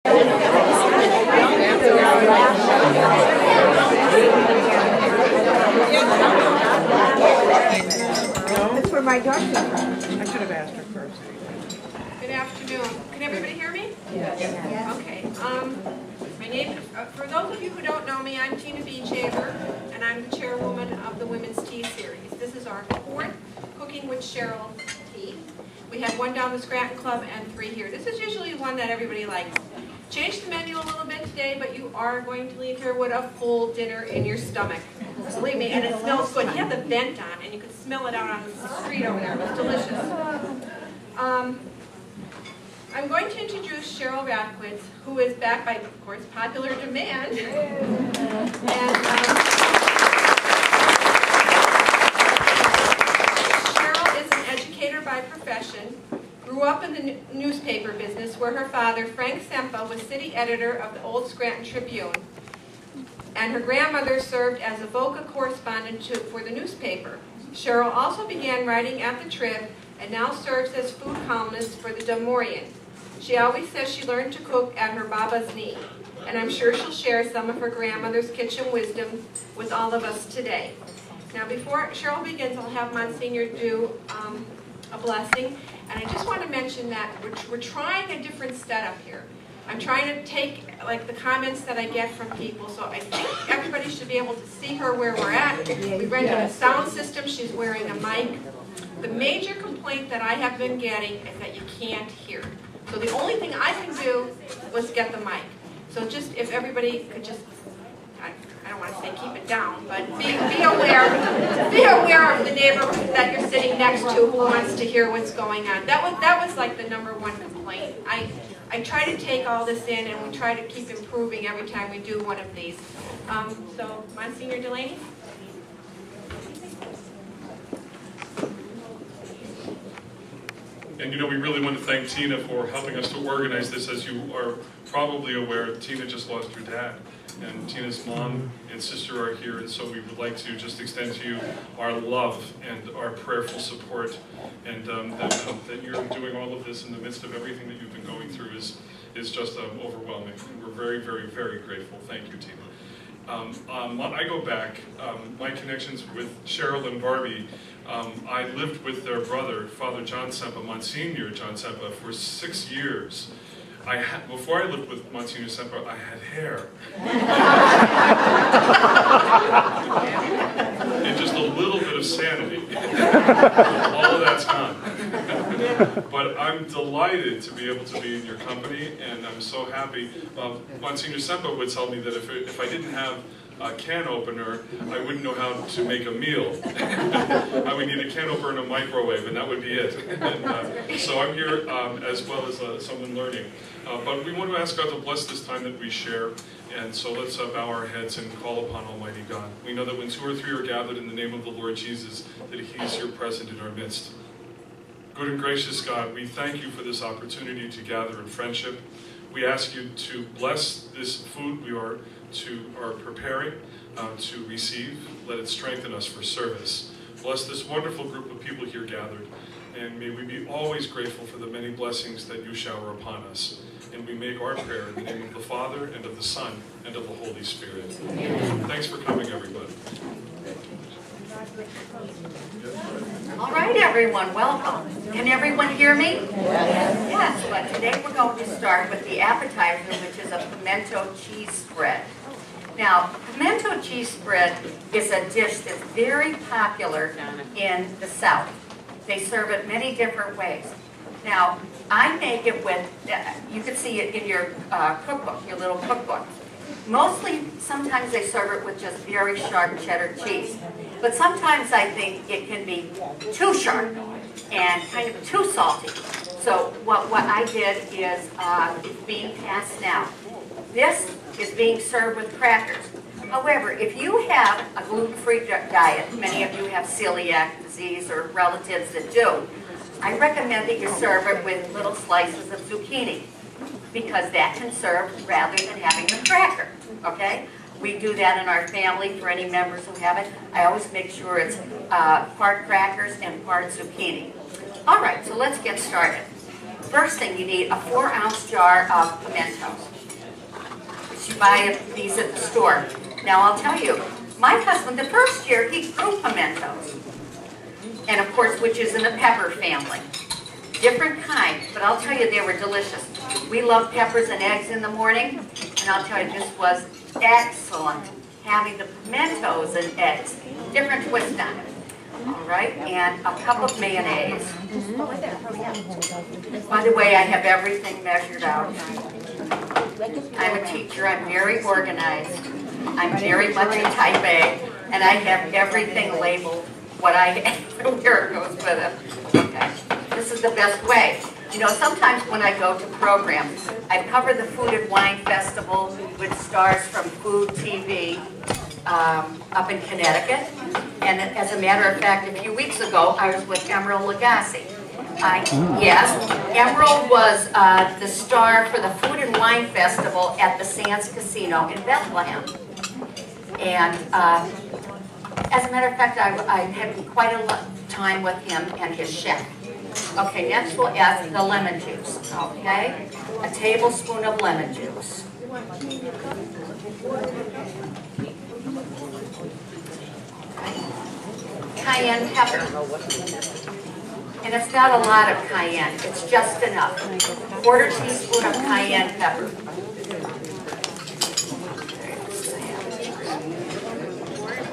That's where my daughter is. I should have asked her first. Good afternoon. Can everybody hear me? Yes. Okay. My name, for those of you who don't know me, I'm Tina Beachaver, and I'm the chairwoman of the Women's Tea Series. This is our fourth Cooking with Cheryl tea. We have one down the Scranton Club and 3 here. This is usually one that everybody likes. Changed the menu a little bit today, but you are going to leave here with a full dinner in your stomach. Believe me, and it smells good. He had the vent on, and you could smell it out on the street over there. It was delicious. I'm going to introduce Cheryl Radkiewicz, who is back by, of course, popular demand. And Cheryl is an educator by profession, grew up in the newspaper business where her father, Frank Sempa, was city editor of the Old Scranton Tribune, and her grandmother served as a VOCA correspondent for the newspaper. Cheryl also began writing at the Trib and now serves as food columnist for the Demorian. She always says she learned to cook at her Baba's knee, and I'm sure she'll share some of her grandmother's kitchen wisdom with all of us today. Now, before Cheryl begins, I'll have Monsignor do a blessing, and I just want to mention that we're trying a different setup here. I'm trying to take like the comments that I get from people, so I think everybody should be able to see her where we're at. We rented a sound system. She's wearing a mic. The major complaint that I have been getting is that you can't hear. So the only thing I can do was get the mic. So just if everybody could just, I don't want to say keep it down, but be aware of the neighbor that you're sitting next to who wants to hear what's going on. That was like the #1 complaint. I try to take all this in, and we try to keep improving every time we do one of these. So, Monsignor Delaney? And we really want to thank Tina for helping us to organize this. As you are probably aware, Tina just lost her dad. And Tina's mom and sister are here, and so we would like to just extend to you our love and our prayerful support, and that you're doing all of this in the midst of everything that you've been going through is just overwhelming. And we're very, very, very grateful. Thank you, Tina. I go back, my connections with Cheryl and Barbie, I lived with their brother, Father John Sempa, Monsignor John Sempa, for 6 years. Before I lived with Monsignor Sempa, I had hair. And just a little bit of sanity. All of that's gone. But I'm delighted to be able to be in your company, and I'm so happy. Monsignor Sempa would tell me that if I didn't have a can opener, I wouldn't know how to make a meal. I would need a can opener and a microwave, and that would be it. And, so I'm here as well as someone learning. But we want to ask God to bless this time that we share, and so let's bow our heads and call upon Almighty God. We know that when 2 or 3 are gathered in the name of the Lord Jesus, that He is here present in our midst. Good and gracious God, we thank you for this opportunity to gather in friendship. We ask you to bless this food we are preparing to receive. Let it strengthen us for service. Bless this wonderful group of people here gathered, and may we be always grateful for the many blessings that you shower upon us. And we make our prayer in the name of the Father, and of the Son, and of the Holy Spirit. Amen. Thanks for coming, everybody. All right, everyone, welcome. Can everyone hear me? Yes, but today we're going to start with the appetizer, which is a pimento cheese spread. Now, pimento cheese spread is a dish that's very popular in the South. They serve it many different ways. Now, I make it with, you can see it in your cookbook, your little cookbook. Mostly, sometimes they serve it with just very sharp cheddar cheese. But sometimes I think it can be too sharp and kind of too salty. So what I did is, it's being passed now. This is being served with crackers. However, if you have a gluten-free diet, many of you have celiac disease or relatives that do, I recommend that you serve it with little slices of zucchini, because that can serve rather than having the cracker, okay? We do that in our family for any members who have it. I always make sure it's part crackers and part zucchini. All right, so let's get started. First thing, you need a 4-ounce jar of pimentos. You buy these at the store. Now I'll tell you, my husband, the first year, he grew pimentos. And of course, which is in the pepper family. Different kind, but I'll tell you, they were delicious. We love peppers and eggs in the morning, and I'll tell you, this was excellent. Having the pimentos and eggs, different twist on it. All right, and a cup of mayonnaise. By the way, I have everything measured out. I'm a teacher, I'm very organized. I'm very much a type A, and I have everything labeled, what I where it goes with it. Okay, this is the best way. You know, sometimes when I go to programs, I cover the Food and Wine Festival with stars from Food TV up in Connecticut. And as a matter of fact, a few weeks ago, I was with Emerald Lagasse. Yes, Emerald was the star for the Food and Wine Festival at the Sands Casino in Bethlehem. And as a matter of fact, I had quite a lot of time with him and his chef. Okay, next we'll add the lemon juice, okay? A tablespoon of lemon juice. Cayenne pepper. And it's not a lot of cayenne, it's just enough. 1/4 teaspoon of cayenne pepper.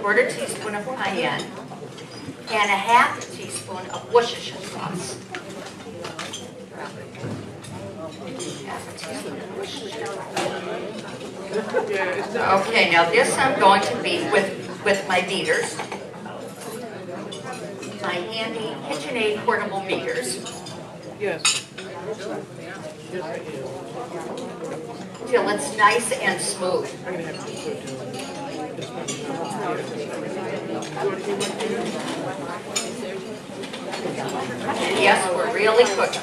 1/4 teaspoon of cayenne. And a 1/2 teaspoon of Worcestershire sauce. Okay, now this I'm going to beat with my beaters. My handy KitchenAid portable beaters. Yes. Till it's nice and smooth. I'm gonna have to put Yes, we're really cooking.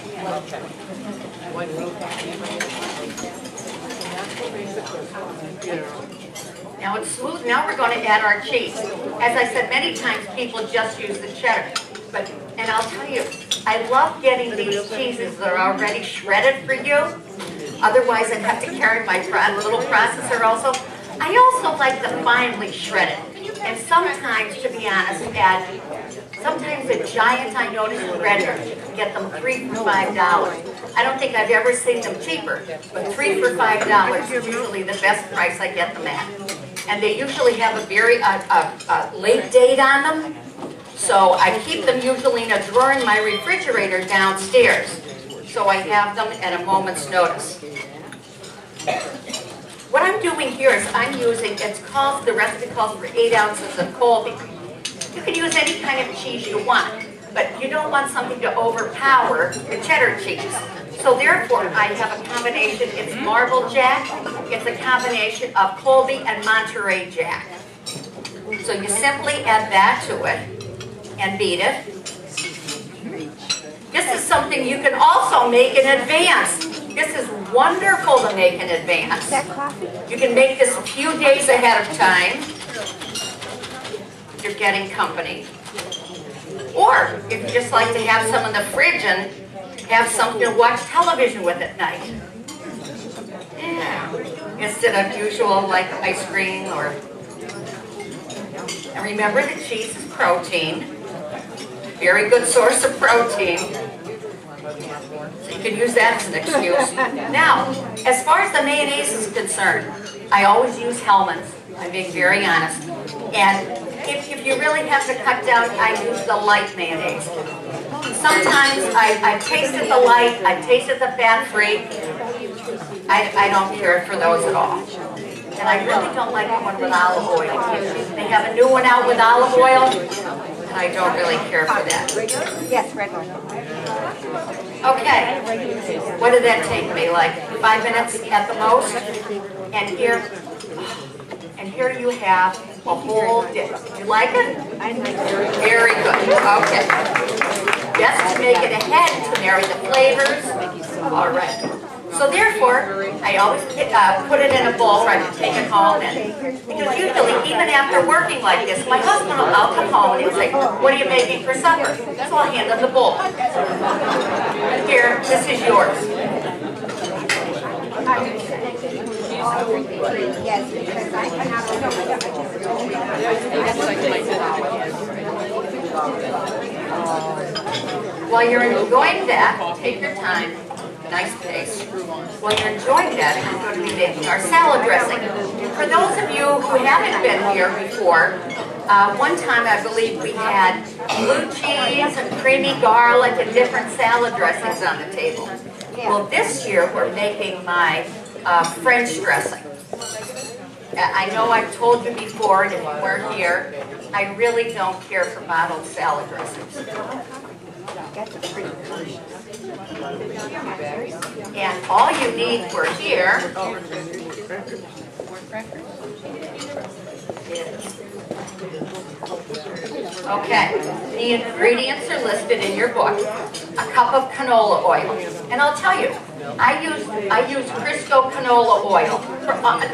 Now it's smooth. Now we're going to add our cheese. As I said many times, people just use the cheddar. And I'll tell you, I love getting these cheeses that are already shredded for you. Otherwise, I'd have to carry my little processor also. I also like the finely shredded. And sometimes, to be honest, sometimes a giant, I notice in Redmond, you can get them 3 for $5. I don't think I've ever seen them cheaper, but 3 for $5 is usually the best price I get them at. And they usually have a very late date on them, so I keep them usually in a drawer in my refrigerator downstairs, so I have them at a moment's notice. What I'm doing here is I'm using, the recipe calls for 8 ounces of Colby. You can use any kind of cheese you want, but you don't want something to overpower the cheddar cheese. So therefore, I have a combination, it's Marble Jack, it's a combination of Colby and Monterey Jack. So you simply add that to it and beat it. This is something you can also make in advance. This is wonderful to make in advance. Is that coffee? You can make this a few days ahead of time. You're getting company. Or if you just like to have some in the fridge and have something to watch television with at night. Yeah. Instead of usual like ice cream or... And remember that cheese is protein. Very good source of protein. So you can use that as an excuse. Now, as far as the mayonnaise is concerned, I always use Hellmann's. I'm being very honest. And if you really have to cut down, I use the light mayonnaise. Sometimes I tasted the light, I tasted the fat-free. I don't care for those at all. And I really don't like the one with olive oil. They have a new one out with olive oil, and I don't really care for that. Yes, regular. Okay, what did that take me, like 5 minutes at the most? And here you have a whole dish. You like it? Very good, okay. Just to make it ahead to marry the flavors. All right. So therefore, I always put it in a bowl where I can take it home. Because usually, even after working like this, my husband will come home and he'll say, what are you making for supper? So I'll hand him the bowl. Here, this is yours. Yes, because I While you're enjoying that, take your time, nice pace. While you're enjoying that, I'm going to be making our salad dressing. For those of you who haven't been here before, one time I believe we had blue cheese and creamy garlic and different salad dressings on the table. Well, this year we're making my French dressing. I know I've told you before, and if you weren't here, I really don't care for bottled salad dressings. And all you need for here is, okay, the ingredients are listed in your book. A cup of canola oil. And I'll tell you, I use Crisco canola oil.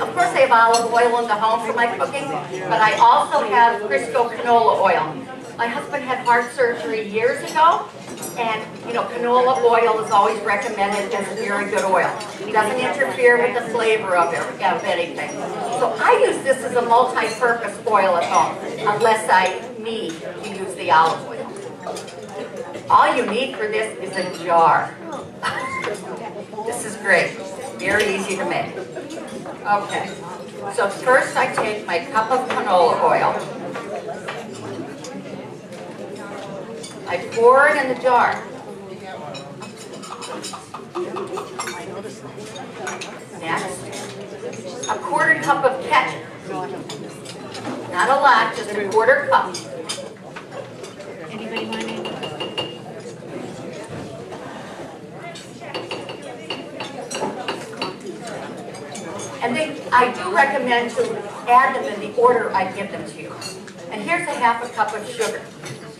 Of course I have olive oil in the home for my cooking, but I also have Crisco canola oil. My husband had heart surgery years ago, and you know, canola oil is always recommended as a very good oil. It doesn't interfere with the flavor of anything. So I use this as a multi-purpose oil at home, unless I need to use the olive oil. All you need for this is a jar. This is great. Very easy to make. Okay. So first I take my cup of canola oil. I pour it in the jar. Next, a quarter cup of ketchup. Not a lot, just a quarter cup. Anybody want any? And I do recommend to add them in the order I give them to you. And here's a half a cup of sugar.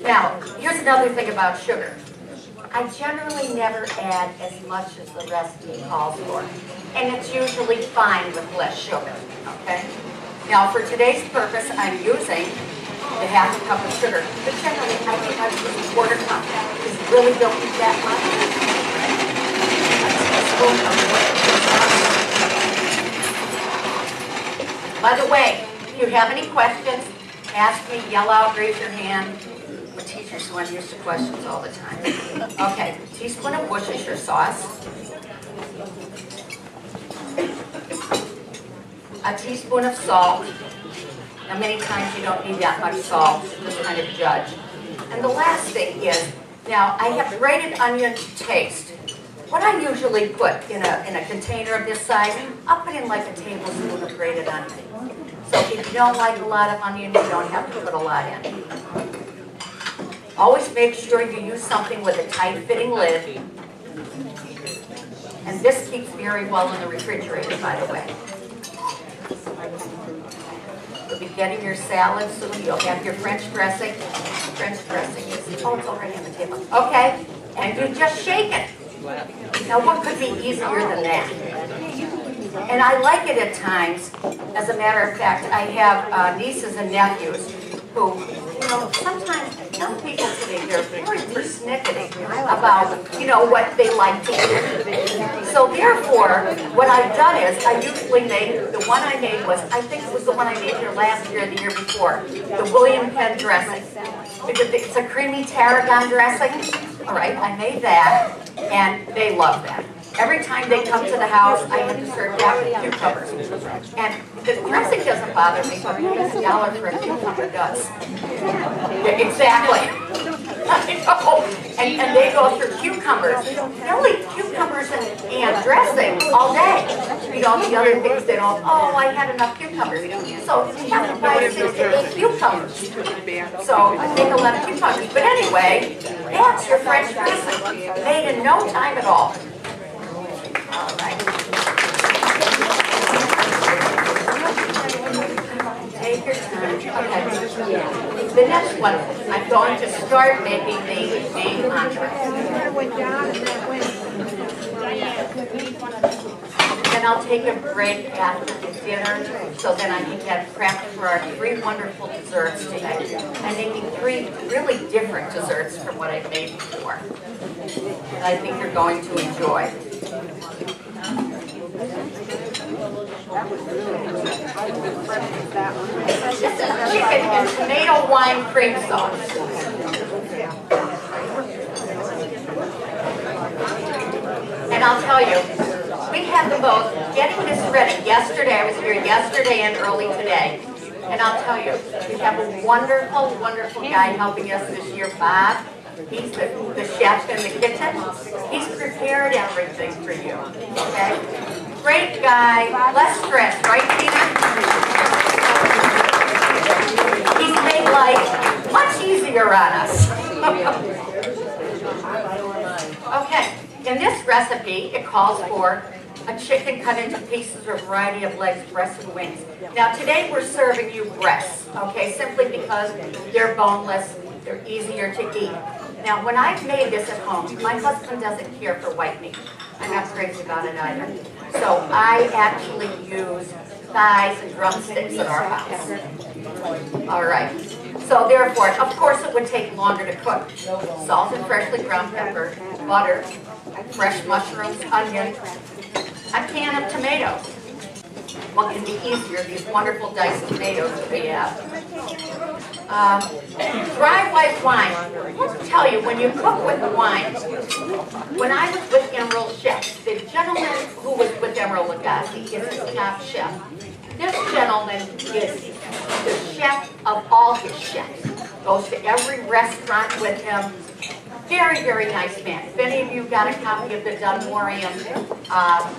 Now, here's another thing about sugar. I generally never add as much as the recipe calls for. And it's usually fine with less sugar, okay? Now, for today's purpose, I'm using the half a cup of sugar. But generally, I think I'm using a quarter cup, because you really don't need that much. By the way, if you have any questions, ask me, yell out, raise your hand. I'm a teacher, so I'm used to questions all the time. Okay, teaspoon of Worcestershire sauce. A teaspoon of salt. Now, many times you don't need that much salt, just kind of judge. And the last thing is, now I have grated onion to taste. What I usually put in a container of this size, I'll put in like a tablespoon of grated onion. So if you don't like a lot of onion, you don't have to put a lot in. Always make sure you use something with a tight-fitting lid. And this keeps very well in the refrigerator, by the way. You'll be getting your salad soon. You'll have your French dressing. French dressing is, oh, it's already on the table. Okay, and you just shake it. Now, what could be easier than that? And I like it at times. As a matter of fact, I have nieces and nephews who, you know, sometimes young people today, they're very persnickety about, you know, what they like to eat. So therefore, what I've done is, I usually make, the one I made was, I think it was the one I made here last year or the year before, the William Penn dressing. It's a creamy tarragon dressing. All right, I made that, and they love that. Every time they come to the house, I have to serve that with cucumbers. And the dressing doesn't bother me, but $1 for a cucumber does. Yeah, exactly. I know. And they go through cucumbers. They'll eat cucumbers and dressing all day. You know, the other things they don't, oh, I had enough cucumbers. So you have to buy 6 to 8 cucumbers. So I make a lot of cucumbers. But anyway, that's your French dressing. Made in no time at all. All right. Take your time. Okay. The next one, I'm going to start making the main entree. Then I'll take a break after the dinner, so then I can get prepped for our 3 wonderful desserts today. I'm making 3 really different desserts from what I've made before, that I think you're going to enjoy. This is chicken and tomato wine cream sauce. And I'll tell you, we had the most, getting this ready yesterday, I was here yesterday and early today. And I'll tell you, we have a wonderful, wonderful guy helping us this year, Bob. He's the chef in the kitchen. He's prepared everything for you, okay? Great guy, less stress, right, Tina? He's made life much easier on us. Okay, in this recipe, it calls for a chicken cut into pieces or a variety of legs, breasts, and wings. Now today we're serving you breasts, okay, simply because they're boneless, they're easier to eat. Now when I've made this at home, my husband doesn't care for white meat. I'm not crazy about it either. So I actually use thighs and drumsticks in our house. All right. So therefore, of course it would take longer to cook. Salt and freshly ground pepper, butter, fresh mushrooms, onion, a can of tomatoes. What can be easier, these wonderful diced tomatoes that we have. Dry white wine. I'll tell you, when you cook with the wine, when I was with Emerald Chefs, the gentleman who was with Emerald Lagasse is his top chef. This gentleman is the chef of all his chefs. Goes to every restaurant with him. Very, very nice man. If any of you got a copy of the Dunmorium,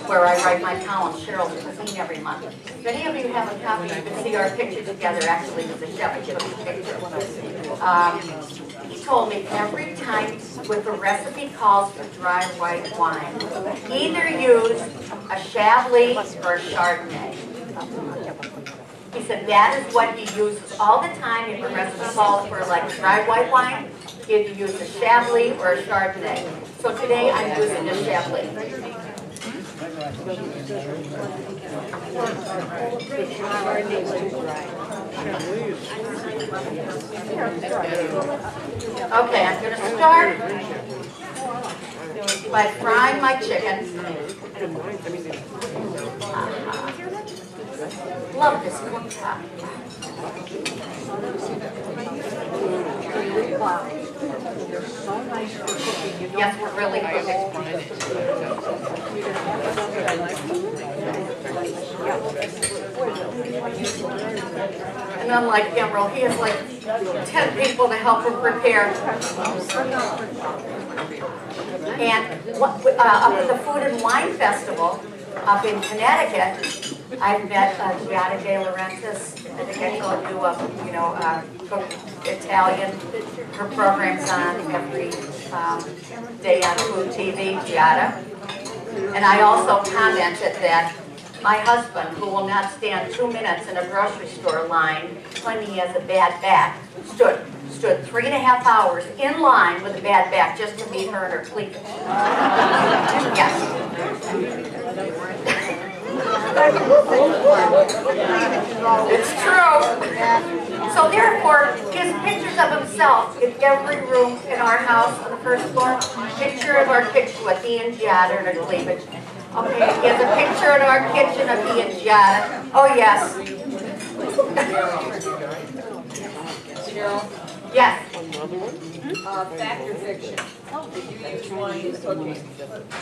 where I write my column, Cheryl's Cuisine every month. If any of you have a copy, you can see our picture together. Actually, with the chef, I took a picture. He told me every time with the recipe calls for dry white wine, either use a Chablis or a Chardonnay. He said that is what he uses all the time if the recipe calls for like dry white wine. Either use a Chablis or a Chardonnay. So today I'm using a Chablis. Okay, I'm going to start by frying my chicken. Love this cooktop. Yes, we're really cooking. And unlike Emerald, he has like 10 people to help him prepare. And up at the Food and Wine Festival up in Connecticut, I've met Giada De Laurentiis. I think I told you, cook Italian. Her program's on every day on Food TV, Giada. And I also commented that my husband, who will not stand 2 minutes in a grocery store line claiming he has a bad back, stood 3.5 hours in line with a bad back just to meet her in her cleavage. Yes. It's true. So therefore, he has pictures of himself in every room in our house on the first floor. Picture of our kitchen with he and Giada in her cleavage. Okay, he has a picture in our kitchen of he and Giada. Oh yes. Cheryl? Yes. Fact or fiction? If you use wine in cooking,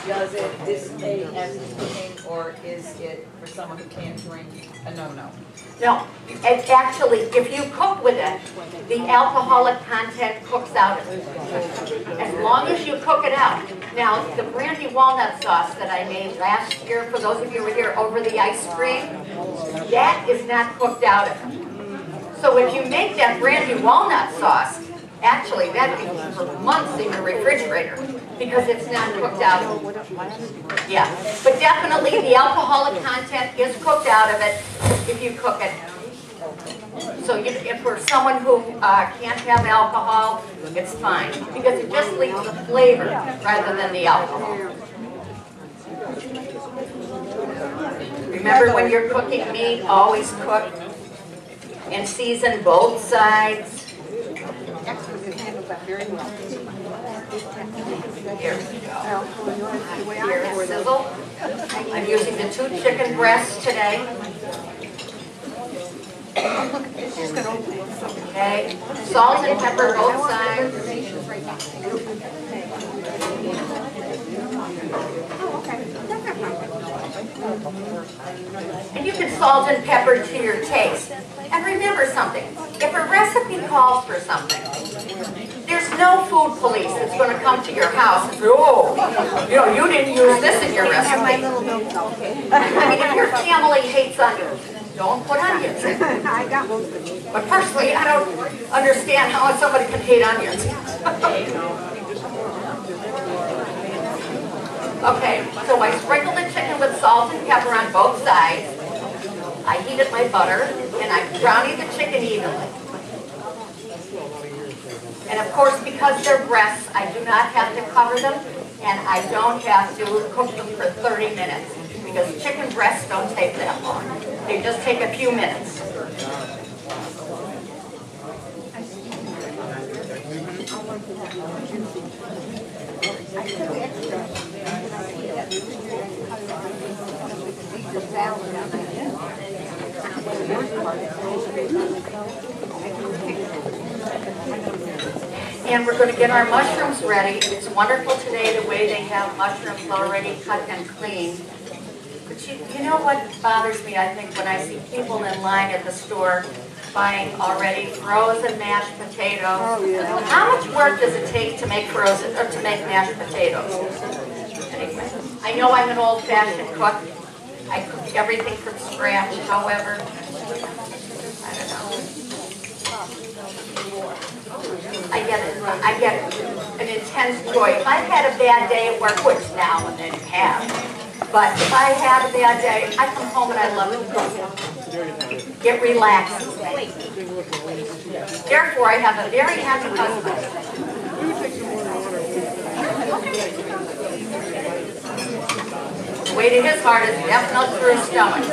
does it dissipate as it's cooking, or is it, for someone who can't drink, a no-no? No, it actually, if you cook with it, the alcoholic content cooks out of it. As long as you cook it out. Now, the brandy walnut sauce that I made last year, for those of you who were here, over the ice cream, that is not cooked out of it. So if you make that brandy walnut sauce, actually that can be for months in your refrigerator because it's not cooked out of it. Yeah, but definitely the alcoholic content is cooked out of it if you cook it. So if for someone who can't have alcohol, it's fine because it just leaves the flavor rather than the alcohol. Remember when you're cooking meat, always cook and season both sides. Here we go. Here, sizzle. I'm using the 2 chicken breasts today. Okay, salt and pepper both sides. And you can salt and pepper to your taste. And remember something, if a recipe calls for something, there's no food police that's going to come to your house and say, oh, you didn't use this in your recipe. I mean, if your family hates onions, don't put onions in. I got most of it. But personally, I don't understand how somebody can hate onions. Okay, so I sprinkle the chicken with salt and pepper on both sides. I heated my butter, and I brownied the chicken evenly. And of course, because they're breasts, I do not have to cover them, and I don't have to cook them for 30 minutes, because chicken breasts don't take that long. They just take a few minutes. And we're going to get our mushrooms ready. It's wonderful today the way they have mushrooms already cut and cleaned. But you know what bothers me, I think, when I see people in line at the store buying already frozen mashed potatoes. How much work does it take to make frozen or to make mashed potatoes? Anyway, I know I'm an old-fashioned cook. I cook everything from scratch. However, I don't know. I get an intense joy. If I've had a bad day at work, which now and then have, but if I had a bad day, I come home and I love to cook. It relaxes me. Therefore, I have a very happy husband. The way to his heart is definitely through his stomach.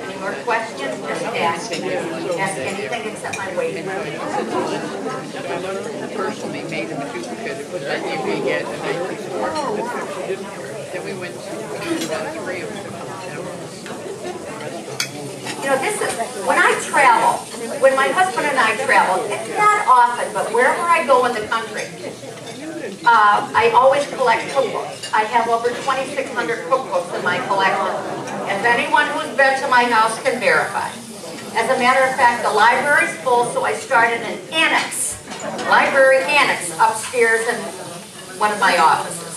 Any more questions? Just ask. Ask anything except my weight. Personally made them a duplicate. It was that you could get a night before. Then we went to about 3 of them. You know, this is, when I travel, when my husband and I travel, it's not often, but wherever I go in the country, I always collect cookbooks. I have over 2,600 cookbooks in my collection. As anyone who's been to my house can verify. As a matter of fact, the library's full, so I started an annex, library annex, upstairs in one of my offices.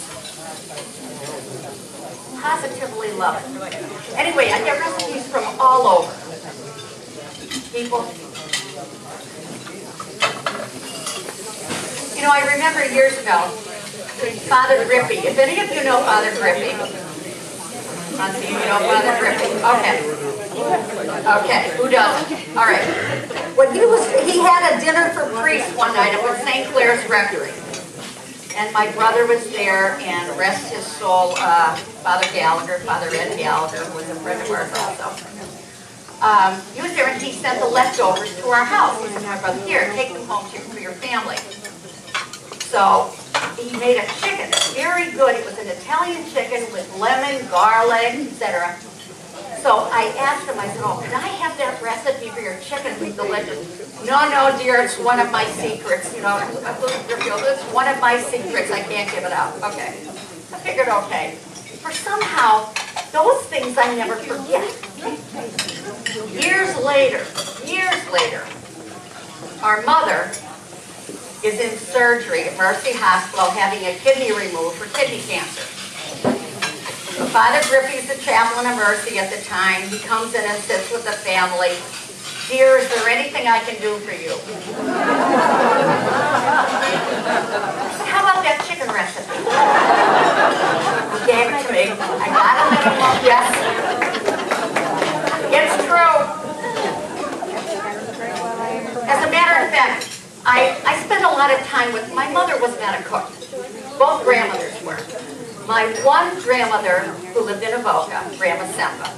Positively love it. Anyway, I get recipes from all over. People. You know, I remember years ago, Father Grippy. If any of you know Father Grippy, you know Father Grippy. Okay. Okay, who doesn't? All right. When he had a dinner for priests one night at St. Clair's Rectory. And my brother was there, and rest his soul, Father Gallagher, Father Ed Gallagher, who was a friend of ours also. He was there, and he sent the leftovers to our house. He said to my brother, here, take them home for your family. So he made a chicken, very good. It was an Italian chicken with lemon, garlic, etc. So I asked him, I said, oh, can I have that recipe for your chicken? It was delicious. No, dear, it's one of my secrets. You know, it's one of my secrets. I can't give it out. Okay. I figured, okay. For somehow, those things I never forget. Years later, our mother is in surgery at Mercy Hospital having a kidney removed for kidney cancer. So Father Grippy's the chaplain of Mercy at the time. He comes in and sits with the family. Dear, is there anything I can do for you? How about that chicken recipe? He gave it to me. I got a minimum, yes. It's true. As a matter of fact, I spent a lot of time with, my mother was not a cook. Both grandmothers were. My one grandmother who lived in Avoca, Grandma Sempa,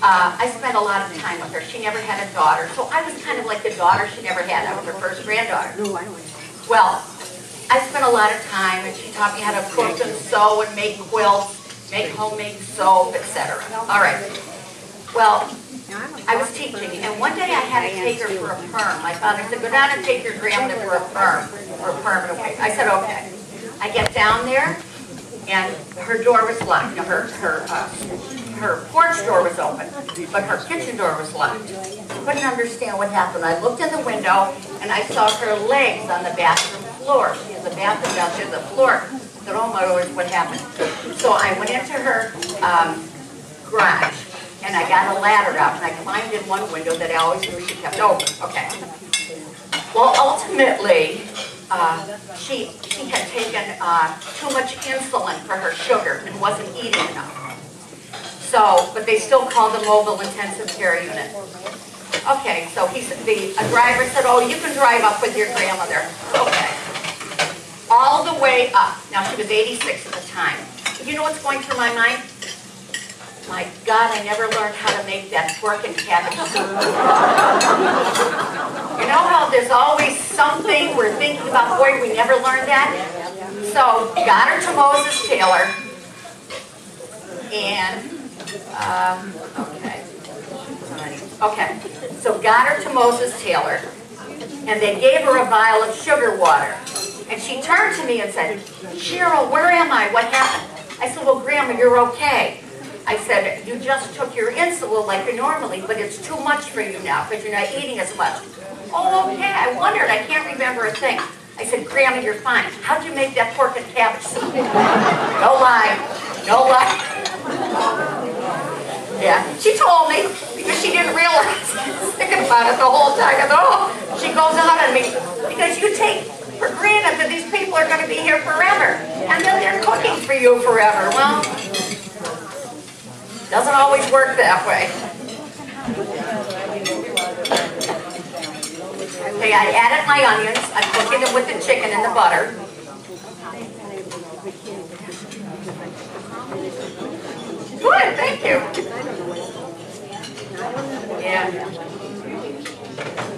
I spent a lot of time with her. She never had a daughter, so I was kind of like the daughter she never had. I was her first granddaughter. Well, I spent a lot of time, and she taught me how to cook and sew and make quilts, make homemade soap, etc. All right. Well, I was teaching, and one day I had to take her for a perm. My father said, go down and take your grandmother for a perm, for a permanent way. I said, okay. I get down there, and her door was locked. Now, her porch door was open, but her kitchen door was locked. I couldn't understand what happened. I looked in the window, and I saw her legs on the bathroom floor. She has a bathroom down there, the floor. I said, oh my Lord, what happened? So I went into her garage, and I got a ladder out, and I climbed in one window that I always knew she kept open. Okay. Well, ultimately, she had taken too much insulin for her sugar and wasn't eating enough. So, but they still called the mobile intensive care unit. Okay, so the driver said, oh, you can drive up with your grandmother. Okay. All the way up. Now, she was 86 at the time. You know what's going through my mind? My God, I never learned how to make that pork and cabbage soup. You know how there's always something we're thinking about, boy, we never learned that? So, got her to Moses Taylor, and, okay, so got her to Moses Taylor, and they gave her a vial of sugar water. And she turned to me and said, Cheryl, where am I? What happened? I said, well, Grandma, you're okay. I said, you just took your insulin like you normally, but it's too much for you now because you're not eating as much. Oh, okay. I wondered. I can't remember a thing. I said, Grandma, you're fine. How'd you make that pork and cabbage soup? No lie. No lie. Yeah. She told me because she didn't realize. I was thinking about it the whole time. I thought, oh, she goes on on me. Because you take for granted that these people are going to be here forever. And then they're cooking for you forever. Well, doesn't always work that way. Okay, I added my onions. I'm cooking them with the chicken and the butter. Good, thank you. Yeah.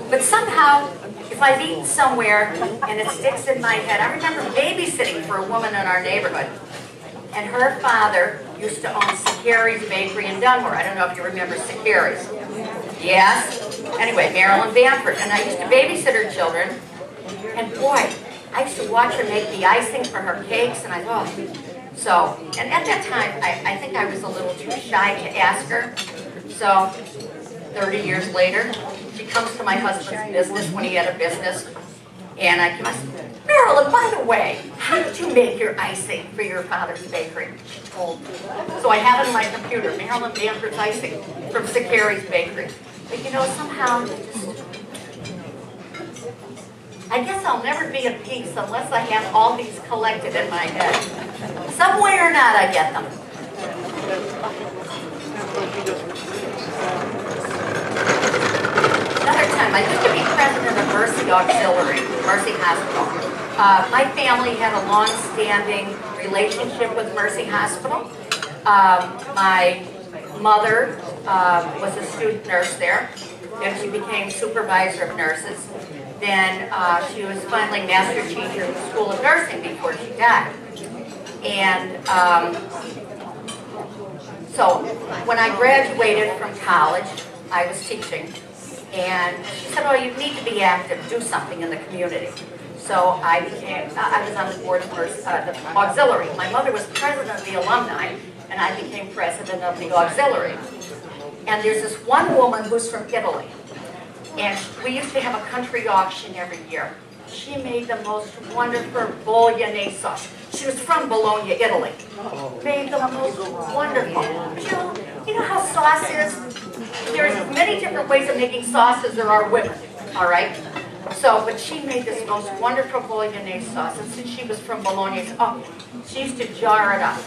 But somehow, if I've eaten somewhere and it sticks in my head, I remember babysitting for a woman in our neighborhood. And her father used to own Sakari's Bakery in Dunmore. I don't know if you remember Sakari's. Yes? Anyway, Marilyn Bamford. And I used to babysit her children. And boy, I used to watch her make the icing for her cakes. And I thought, so, and at that time, I think I was a little too shy to ask her. So, 30 years later, she comes to my husband's business when he had a business. And I said, Marilyn, by the way, how did you make your icing for your father's bakery? She told me. So I have it on my computer, Marilyn Bamford's icing from Sakari's Bakery. But you know, somehow, I guess I'll never be at peace unless I have all these collected in my head. Some way or not, I get them. Another time, I used to be president of Mercy Auxiliary, Mercy Hospital. My family had a long-standing relationship with Mercy Hospital. My mother was a student nurse there. Then she became supervisor of nurses. Then she was finally master teacher in the School of Nursing before she died. And so when I graduated from college, I was teaching. And she said, oh, you need to be active, do something in the community. So I was on the board of the auxiliary. My mother was president of the alumni, and I became president of the auxiliary. And there's this one woman who's from Italy. And we used to have a country auction every year. She made the most wonderful bolognese sauce. She was from Bologna, Italy. Made the most wonderful. You know how sauce is? There's many different ways of making sauce as there are women, all right? So, but she made this most wonderful bolognese sauce. And since she was from Bologna, she used to jar it up.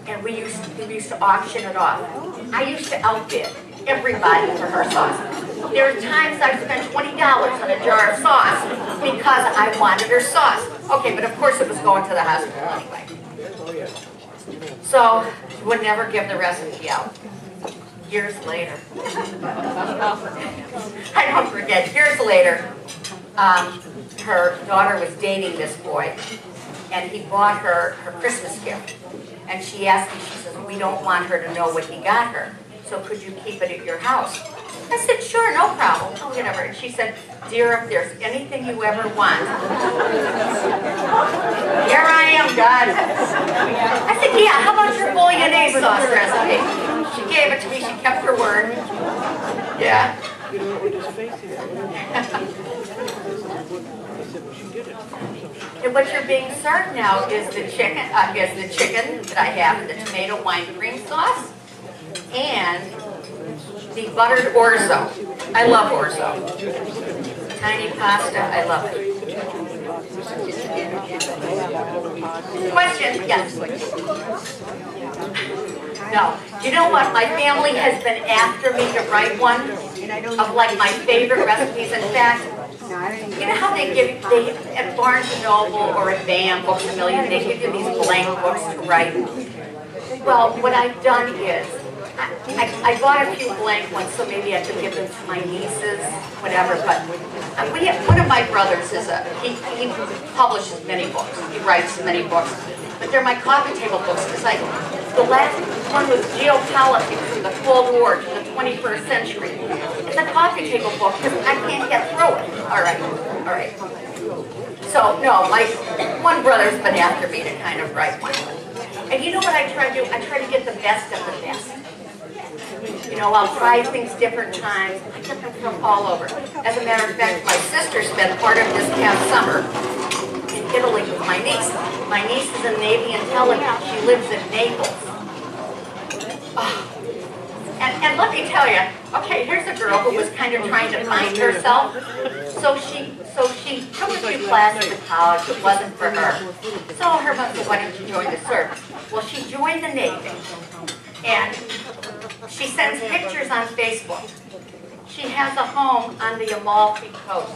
And we used to auction it off. I used to outbid everybody for her sauce. There are times I spent $20 on a jar of sauce because I wanted her sauce. Okay, but of course it was going to the hospital anyway. So she would never give the recipe out. Years later, I don't forget, years later, her daughter was dating this boy, and he bought her her Christmas gift. And she asked me, she says, we don't want her to know what he got her, so could you keep it at your house? I said, sure, no problem, whatever. And she said, dear, if there's anything you ever want. Here I am, God. I said, yeah, how about your bolognese sauce recipe? She gave it to me, she kept her word. Yeah. And what you're being served now is the chicken that I have, the tomato wine cream sauce, and the buttered orzo. I love orzo. Tiny pasta, I love it. Question? Yes. No. You know what? My family has been after me to write one of like my favorite recipes. In fact, you know how they at Barnes & Noble or at BAM, Books A Million, they give you these blank books to write? Well, what I've done is, I bought a few blank ones, so maybe I could give them to my nieces, whatever, but one of my brothers he publishes many books, he writes many books, but they're my coffee table books, because the last one was Geopolitics from the Cold War to the 21st century. It's a coffee table book, because I can't get through it. All right. So, no, my one brother's been after me to kind of write one. And you know what I try to do? I try to get the best of the best. You know, I'll try things different times. I get them from all over. As a matter of fact, my sister spent part of this past summer in Italy with my niece. My niece is in Navy intelligence. She lives in Naples. Oh. And let me tell you, okay, here's a girl who was kind of trying to find herself. So she took a few classes in college. It wasn't for her. So her mother said, why don't you join the service? Well, she joined the Navy. And she sends pictures on Facebook. She has a home on the Amalfi Coast.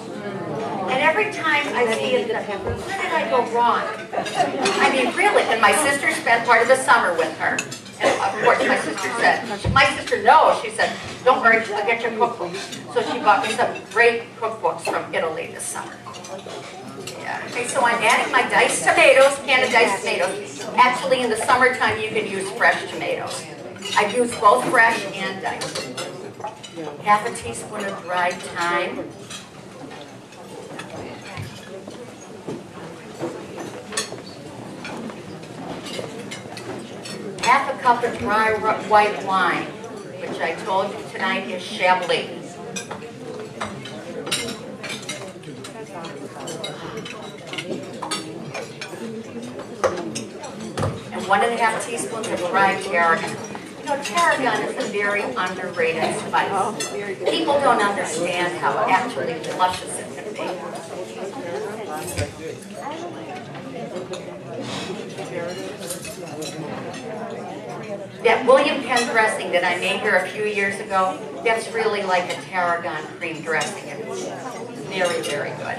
And every time I see it, where did I go wrong? I mean, really, and my sister spent part of the summer with her. And of course, my sister knows, she said, don't worry, I'll get your cookbook. So she bought me some great cookbooks from Italy this summer. Yeah. Okay, so I'm adding my diced tomatoes, can of diced tomatoes. Actually, in the summertime, you can use fresh tomatoes. I use both fresh and diced. Half a teaspoon of dried thyme. Half a cup of dry white wine, which I told you tonight is Chablis. And 1.5 teaspoons of dried tarragon. You know, tarragon is a very underrated spice. People don't understand how actually luscious it can be. That William Penn dressing that I made here a few years ago, that's really like a tarragon cream dressing. It's very, very good.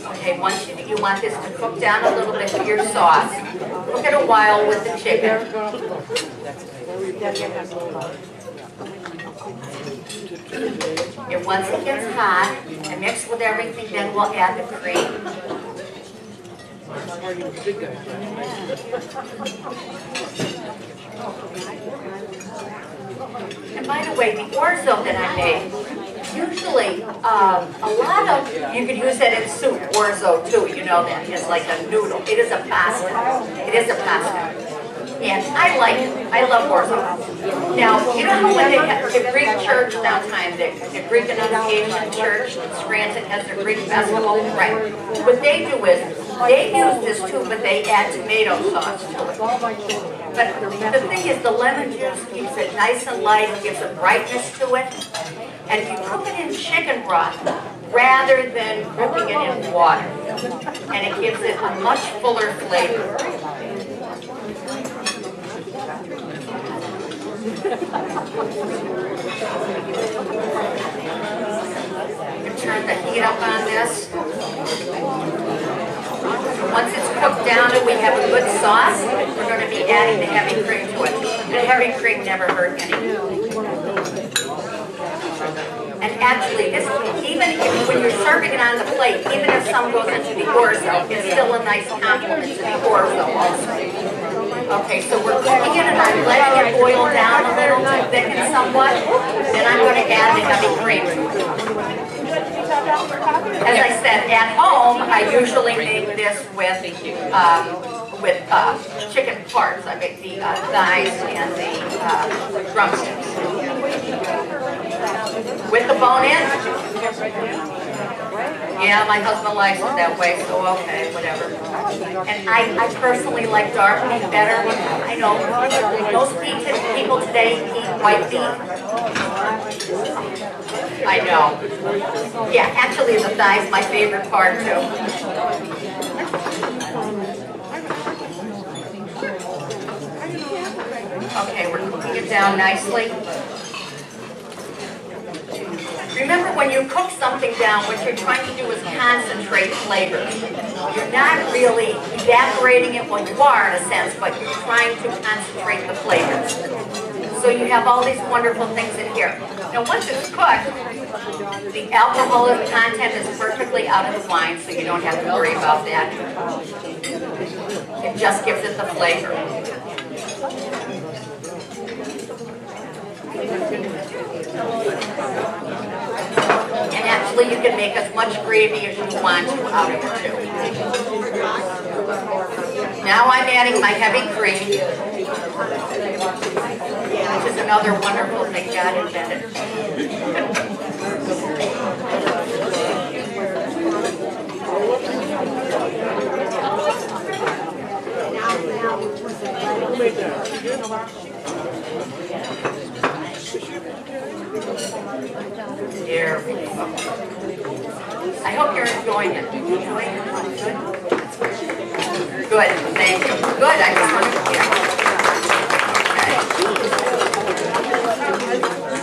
Okay, once you want this to cook down a little bit to your sauce, cook it a while with the chicken. And once it gets hot and mixed with everything, then we'll add the cream. And by the way, the orzo that I made, usually a lot of, you could use that in soup, orzo too, you know that, it's like a noodle. It is a pasta. It is a pasta. And I like it. I love orzo. Now, you know how when they have the Greek church downtown, the Greek Annunciation Church in Scranton has their Greek festival? Right. What they do is, they use this too, but they add tomato sauce to it. But the thing is, the lemon juice keeps it nice and light, gives a brightness to it. And if you cook it in chicken broth, rather than cooking it in water, and it gives it a much fuller flavor. Turn the heat up on this. Once it's cooked down and we have a good sauce, we're going to be adding the heavy cream to it. The heavy cream never hurt any. And actually, this, even if, when you're serving it on the plate, even if some goes into the orzo, it's still a nice compliment to the orzo also. Okay, so we're cooking it and I'm letting it boil down a little to thicken somewhat. Then I'm going to add the heavy cream. As I said, at home, I usually make this with chicken parts. I make the thighs and the drumsticks. With the bone in. Yeah, my husband likes it that way, so okay, whatever. And I personally like dark meat better. I know most people today eat white meat. I know. Yeah, actually the thigh is my favorite part too. Okay, we're cooking it down nicely. Remember, when you cook something down, what you're trying to do is concentrate flavor. You're not really evaporating it, well, you are in a sense, but you're trying to concentrate the flavors. So you have all these wonderful things in here. Now, once it's cooked, the alcoholic content is perfectly out of the wine, so you don't have to worry about that. It just gives it the flavor. And actually, you can make as much gravy as you want to out of it too. Now I'm adding my heavy cream, which is another wonderful thing God invented. There we go. I hope you're enjoying it. Good, thank you. Good, I just want to